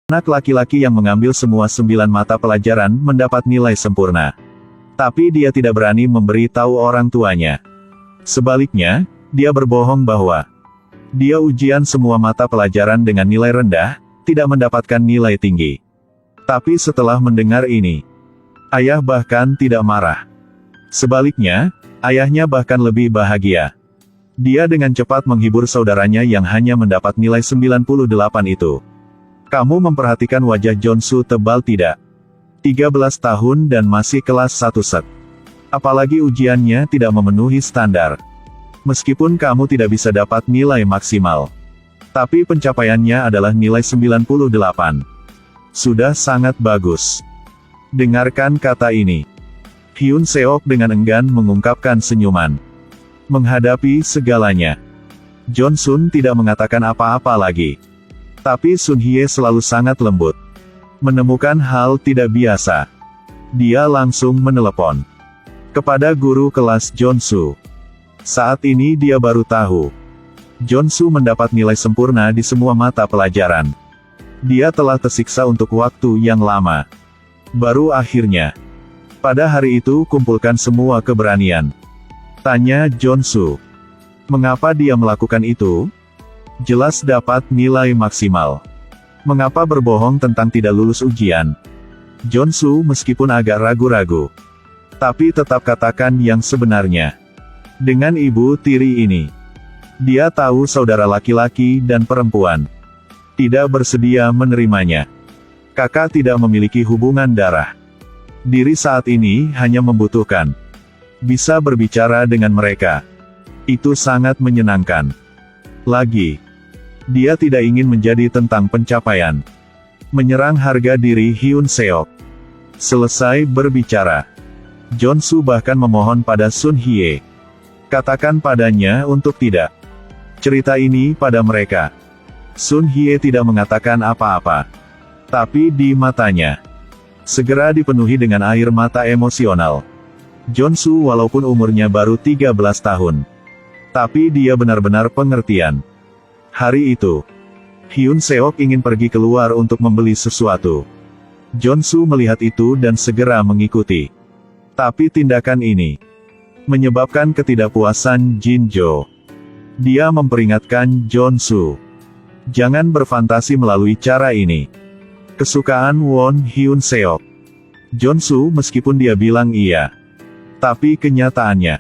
Anak laki-laki yang mengambil semua 9 mata pelajaran mendapat nilai sempurna. Tapi dia tidak berani memberi tahu orang tuanya. Sebaliknya, dia berbohong bahwa dia ujian semua mata pelajaran dengan nilai rendah, tidak mendapatkan nilai tinggi. Tapi setelah mendengar ini, ayah bahkan tidak marah. Sebaliknya, ayahnya bahkan lebih bahagia. Dia dengan cepat menghibur saudaranya yang hanya mendapat nilai 98 itu. Kamu memperhatikan wajah Jeonsu tebal tidak? 13 tahun dan masih kelas 1 set. Apalagi ujiannya tidak memenuhi standar. Meskipun kamu tidak bisa dapat nilai maksimal. Tapi pencapaiannya adalah nilai 98. Sudah sangat bagus. Dengarkan kata ini. Hyun Seok dengan enggan mengungkapkan senyuman. Menghadapi segalanya, Jeonsun tidak mengatakan apa-apa lagi. Tapi Sun Hye selalu sangat lembut. Menemukan hal tidak biasa, dia langsung menelepon kepada guru kelas Jeonsu. Saat ini dia baru tahu, Jeonsu mendapat nilai sempurna di semua mata pelajaran. Dia telah tersiksa untuk waktu yang lama. Baru akhirnya, pada hari itu kumpulkan semua keberanian. Tanya Jeonsu. Mengapa dia melakukan itu? Jelas dapat nilai maksimal. Mengapa berbohong tentang tidak lulus ujian? Jeonsu meskipun agak ragu-ragu, tapi tetap katakan yang sebenarnya. Dengan ibu tiri ini, dia tahu saudara laki-laki dan perempuan tidak bersedia menerimanya. Kakak tidak memiliki hubungan darah. Diri saat ini hanya membutuhkan bisa berbicara dengan mereka. Itu sangat menyenangkan. Lagi, dia tidak ingin menjadi tentang pencapaian. Menyerang harga diri Hyun Seok. Selesai berbicara, Jeonsu bahkan memohon pada Sun Hye. Katakan padanya untuk tidak cerita ini pada mereka. Sun Hye tidak mengatakan apa-apa. Tapi di matanya segera dipenuhi dengan air mata emosional. Jeonsu walaupun umurnya baru 13 tahun. Tapi dia benar-benar pengertian. Hari itu, Hyun Seok ingin pergi keluar untuk membeli sesuatu. Jeonsu melihat itu dan segera mengikuti. Tapi tindakan ini menyebabkan ketidakpuasan Jin Jo. Dia memperingatkan Jeonsu, jangan berfantasi melalui cara ini. Kesukaan Won Hyun Seok. Jeonsu meskipun dia bilang iya, tapi kenyataannya,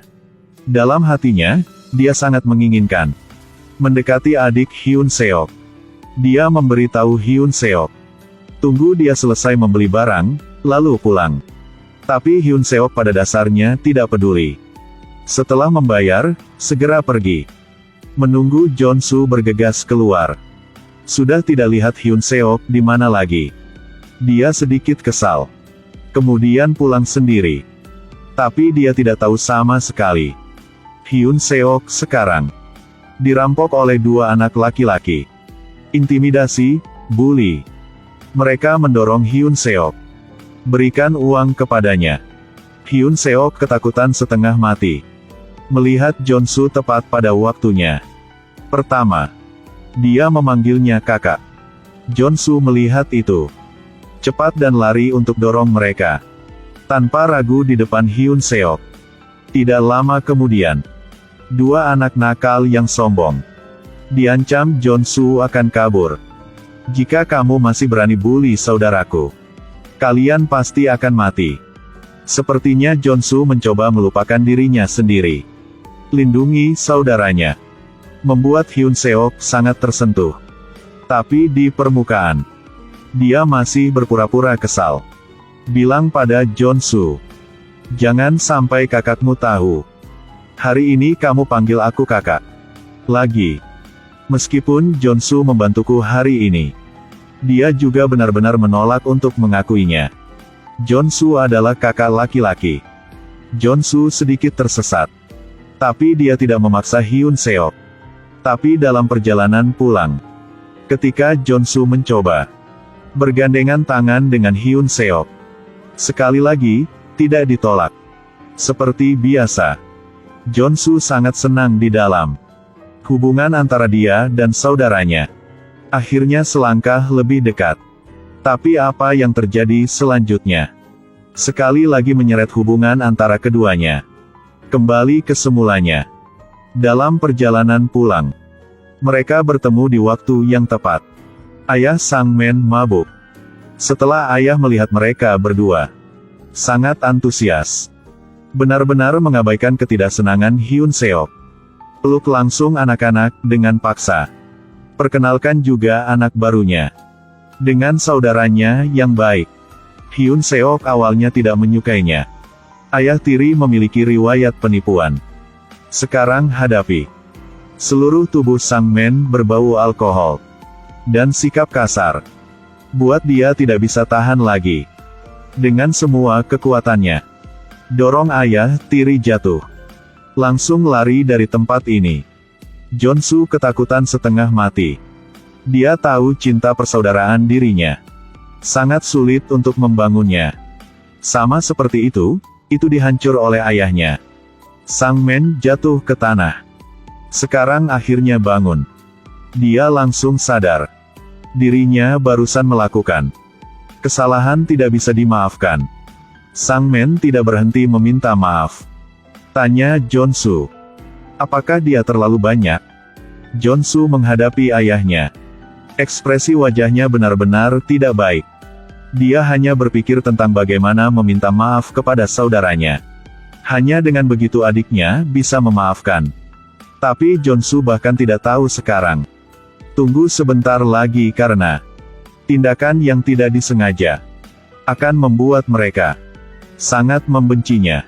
dalam hatinya, dia sangat menginginkan mendekati adik Hyun Seok. Dia memberitahu Hyun Seok, tunggu dia selesai membeli barang, lalu pulang. Tapi Hyun Seok pada dasarnya tidak peduli. Setelah membayar, segera pergi. Menunggu Jeonsu bergegas keluar. Sudah tidak lihat Hyun Seok di mana lagi. Dia sedikit kesal. Kemudian pulang sendiri. Tapi dia tidak tahu sama sekali. Hyun Seok sekarang dirampok oleh 2 anak laki-laki. Intimidasi, bully. Mereka mendorong Hyun Seok. Berikan uang kepadanya. Hyun Seok ketakutan setengah mati. Melihat Jeonsu tepat pada waktunya. Pertama, dia memanggilnya kakak. Jeonsu melihat itu. Cepat dan lari untuk dorong mereka. Tanpa ragu di depan Hyun Seok. Tidak lama kemudian, 2 anak nakal yang sombong diancam Jeonsu akan kabur. Jika kamu masih berani bully saudaraku, kalian pasti akan mati. Sepertinya Jeonsu mencoba melupakan dirinya sendiri. Lindungi saudaranya. Membuat Hyun Seok sangat tersentuh. Tapi di permukaan, dia masih berpura-pura kesal. Bilang pada Jeonsu, jangan sampai kakakmu tahu. Hari ini kamu panggil aku kakak lagi. Meskipun Jeonsu membantuku hari ini, dia juga benar-benar menolak untuk mengakuinya. Jeonsu adalah kakak laki-laki. Jeonsu sedikit tersesat. Tapi dia tidak memaksa Hyun Seok. Tapi dalam perjalanan pulang, ketika Jeonsu mencoba bergandengan tangan dengan Hyun Seok, sekali lagi, tidak ditolak. Seperti biasa, Jeonsu sangat senang di dalam hubungan antara dia dan saudaranya. Akhirnya selangkah lebih dekat. Tapi apa yang terjadi selanjutnya? Sekali lagi menyeret hubungan antara keduanya. Kembali ke semulanya. Dalam perjalanan pulang, mereka bertemu di waktu yang tepat. Ayah Sang Men mabuk. Setelah ayah melihat mereka berdua, sangat antusias. Benar-benar mengabaikan ketidaksenangan Hyun Seok. Peluk langsung anak-anak dengan paksa. Perkenalkan juga anak barunya dengan saudaranya yang baik. Hyun Seok awalnya tidak menyukainya. Ayah tiri memiliki riwayat penipuan. Sekarang hadapi. Seluruh tubuh Sang Men berbau alkohol dan sikap kasar. Buat dia tidak bisa tahan lagi. Dengan semua kekuatannya, dorong ayah tiri jatuh. Langsung lari dari tempat ini. Jeonsu ketakutan setengah mati. Dia tahu cinta persaudaraan dirinya sangat sulit untuk membangunnya. Sama seperti itu dihancur oleh ayahnya. Sang Men jatuh ke tanah. Sekarang akhirnya bangun. Dia langsung sadar. Dirinya barusan melakukan kesalahan tidak bisa dimaafkan. Sang Men tidak berhenti meminta maaf. Tanya Jeonsu. Apakah dia terlalu banyak? Jeonsu menghadapi ayahnya. Ekspresi wajahnya benar-benar tidak baik. Dia hanya berpikir tentang bagaimana meminta maaf kepada saudaranya. Hanya dengan begitu adiknya bisa memaafkan. Tapi Jeonsu bahkan tidak tahu sekarang. Tunggu sebentar lagi karena tindakan yang tidak disengaja akan membuat mereka sangat membencinya.